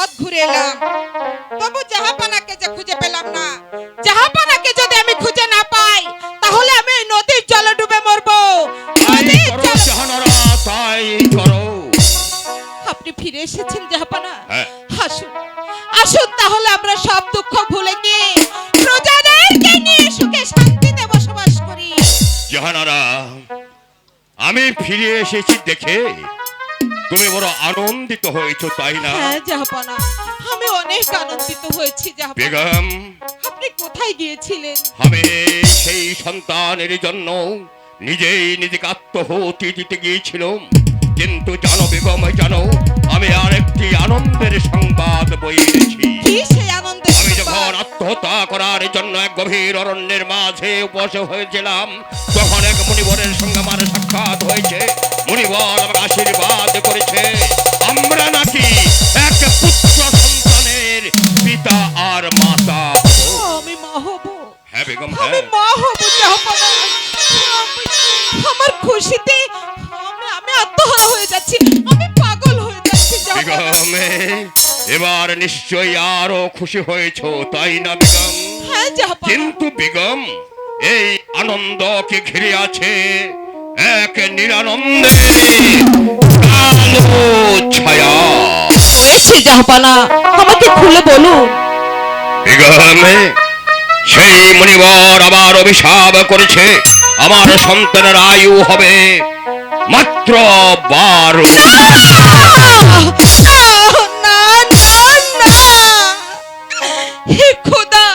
পথ ঘুরে এলাম, তবু জাহাপানাকে যে খুঁজে পেলাম না। জাহাপানাকে যদি আমি খুঁজে না পাই, তাহলে আমি ওই নদীর জলে ডুবে মরবো। তাই করো। আপনি ফিরে এসেছেন জাহাপানা? হ্যাঁ। আসুন আসুন, তাহলে আমরা সব দুঃখ ভুলে গিয়ে প্রজাদেরকে নিয়ে সুখে শান্তিতে বসবাস করি। জাহানারা, আমি ফিরে এসেছি দেখে তুমি বড় আনন্দিত হয়েছো, তাই না? হ্যাঁ জাহাপানা, আমি অনেক আনন্দিত হয়েছি। জাহাপানা, বেগম, আপনি কোথায় গিয়েছিলেন? আমি সেই সন্তানের জন্য নিজেই নিজেকে আত্মহতি দিতে গিয়েছিলাম, কিন্তু জানো বেগম, জানো আমি আরেকটি আনন্দের সংবাদ বয়ে এনেছি। কি সেই আনন্দের আমি সংবাদ? যখন আত্মহত্যা করার জন্য এক গভীর অরণ্যের মাঝে উপস্থিত হয়েছিলাম, তখন এক মুনিবরের সঙ্গে আমার সাক্ষাৎ হয়েছে। মুনিবর আমাকে আশীর্বাদ করেছে আমরা নাকি এক পুত্র সন্তানের পিতা আর মাতা হব। আমি মা হব। হ্যাঁ বেগম, আমি হ্যাঁ। মা হব জাহাপানা। আমার খুশিতে আমি আত্মহারা হয়ে যাচ্ছি, আমি পাগল হয়ে যাচ্ছি জাহাপানা। বেগম, এবার নিশ্চয়ই আরো খুশি হয়েছো, তাই না বেগম? হ্যাঁ জাহাপানা। কিন্তু বেগম, এই আনন্দকে ঘিরে আছে এক নিরানন্দের কালো ছায়া। হয়েছে জাহাপানা, আমাকে খুলে বলুন। বেগম, সেই মুনিবর আবার অভিশাপ করেছে আমার সন্তানের আয়ু হবে মাত্র 12। না না না, হে খোদা,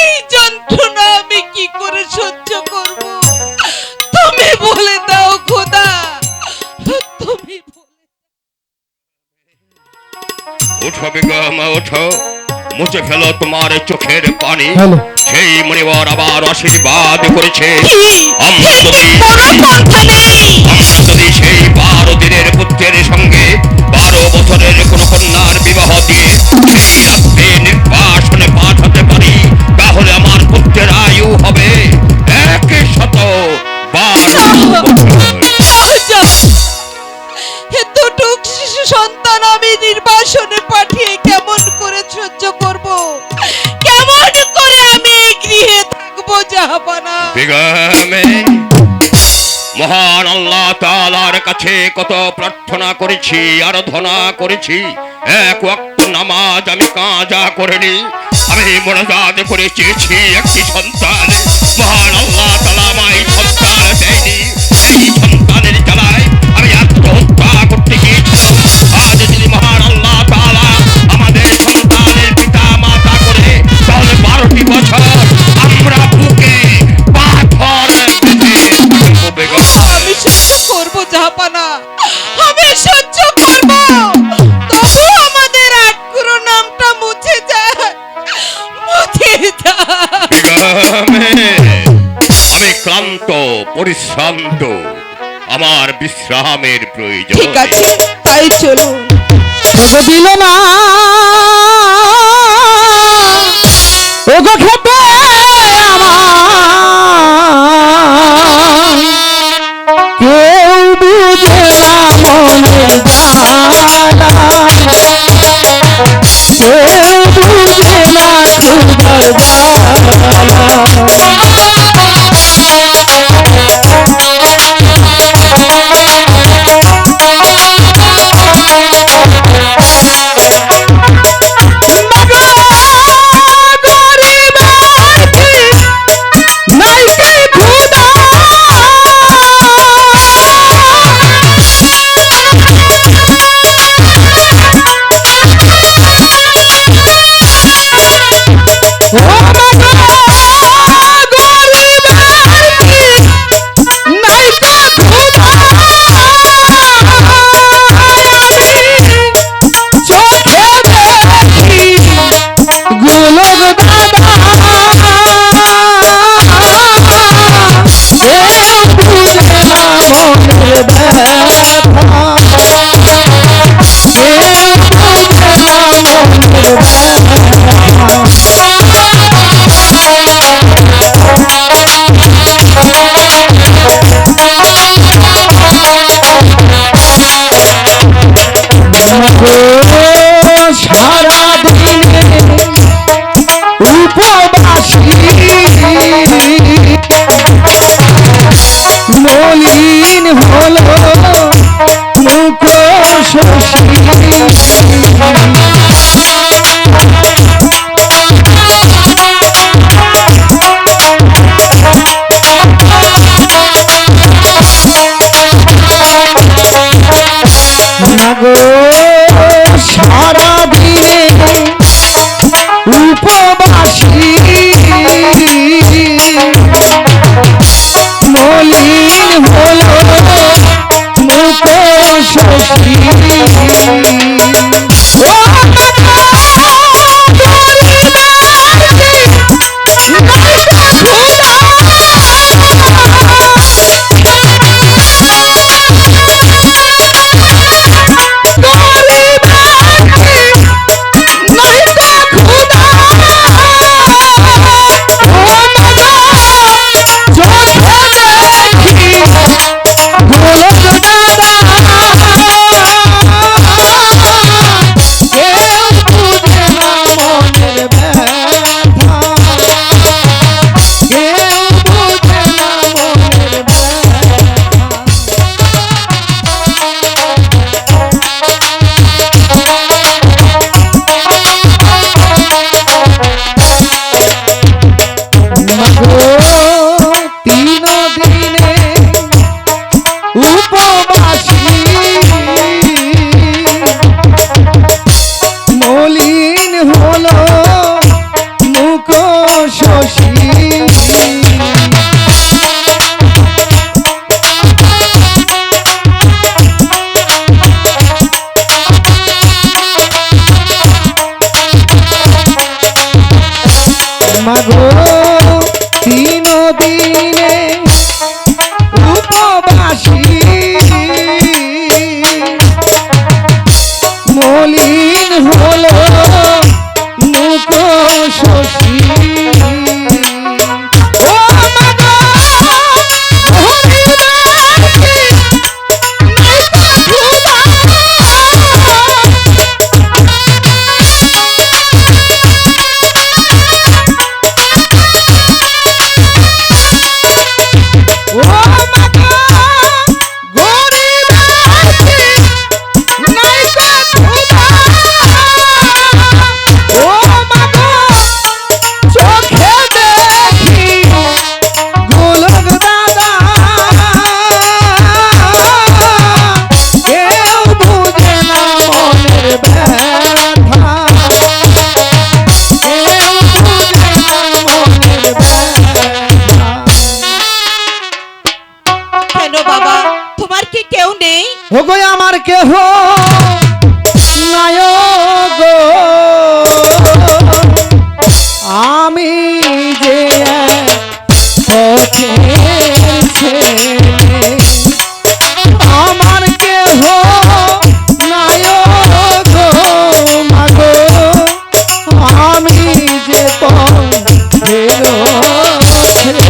এই যন্ত্রণা আমি কি করে সহ্য করব? তুমি বলে দাও খোদা, তুমি বলে। ওঠো বেগম, ওঠো, মুছে ফেলো তোমার চোখের পানি। সেই মুনিবর আবার আশীর্বাদ করেছে আমরা যদি সেই 12 দিনের পুত্রের সঙ্গে 12 বছরের কোন কন্যার বিবাহ দিয়ে সেই রাত্রে নির্বাসনে পাঠাতে পারি, তাহলে আমার পুত্রের আয়ু হবে 112 দুটুক শিশু সন্তান আমি নির্বাসনে পাঠিয়ে কেমন করে সহ্য করব? কেমন করে আমি এই গৃহে থাকবো জাহাপানা? বেগম, মহান আল্লাহ তাআলার কাছে কত প্রার্থনা করেছি, আরাধনা করেছি, এক ওয়াক্ত নামাজ আমি কাজা করিনি। আমি মুনাজাত করে চেয়েছি একটি সন্তান, মহান আল্লাহ তাআলা আমায় সন্তান দেয়নি। এই সন্তানের জ্বালায় আমি আত্মহত্যা করতে গিয়েছিলাম। আজ যদি মহান আল্লাহ তাআলা আমাদের সন্তানের পিতা মাতা করে, তাহলে 12টি বছর আমরা বুকে পাথর বেঁধে আমি সহ্য করব জাহাপানা, আমি সহ্য করব, তবু আমাদের আকুরো নামটা মুছে যায়, মুছে যায়। বেগম, আমি ক্লান্ত, পরিশ্রান্ত, আমার বিশ্রামের প্রয়োজন। ঠিক আছে, তাই চলুন। দিল না ওগো খেপে আমার, কেউ বুঝে না মনে জ্বালা, কেউ বুঝে না সুন্দর জ্বালা। মাগো তিন দিনে উপবাসী মলিন হলো মুখ শশী ও মাগো হরিদাসী কেন বাবা, তোমার কি কেউ নেই? ওগো আমার কেহ নাই গো, আমি যে পথের ছেলে। আমার কেহ নাই গো মাগো, আমি যে পথের ছেলে।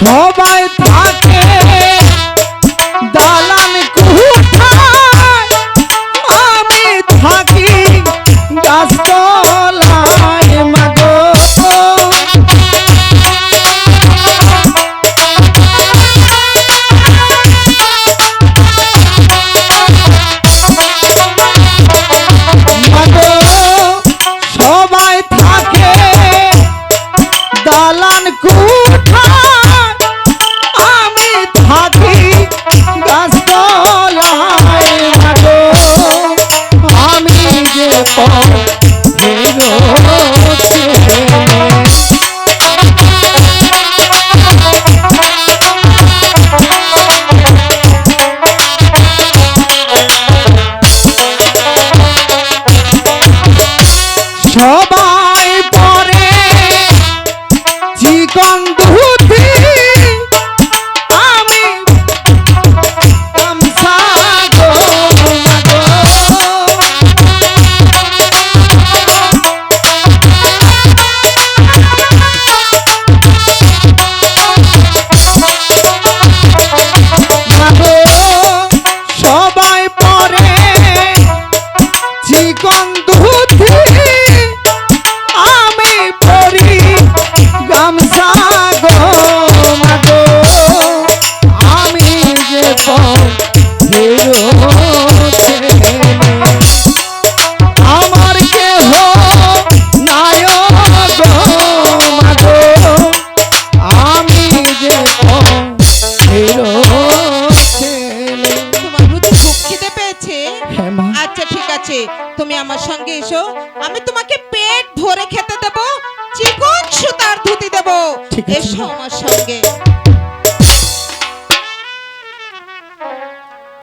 সবাই থাকে দালান কোঠায়, আমি থাকি গাছতলায় মাগো। মাগো সবাই থাকে দালান কোঠায়, আমি থাকি গাছতলায় মাগো, আমি যে পথের ছেলে। সবাই পরে চিকন ধুতি, আমি গামছা গো মাগো। মাগো সবাই পরে চিকন ধুতি, আমি পরি গামছা গো মাগো, আমি যে পথের ছেলে। আমার কেহ নাই গো মাগো, আমি যে পথের ছেলে। তোমার বুঝি খুব খিদে পেয়েছে? হ্যাঁ মা। আচ্ছা ঠিক আছে, তুমি আমার সঙ্গে এসো, আমি তোমাকে পেট ভরে খেতে দেবো, চিকন সুতার ধুতি দেবো। ঠিক আছে, এসো মা। আমার সঙ্গে।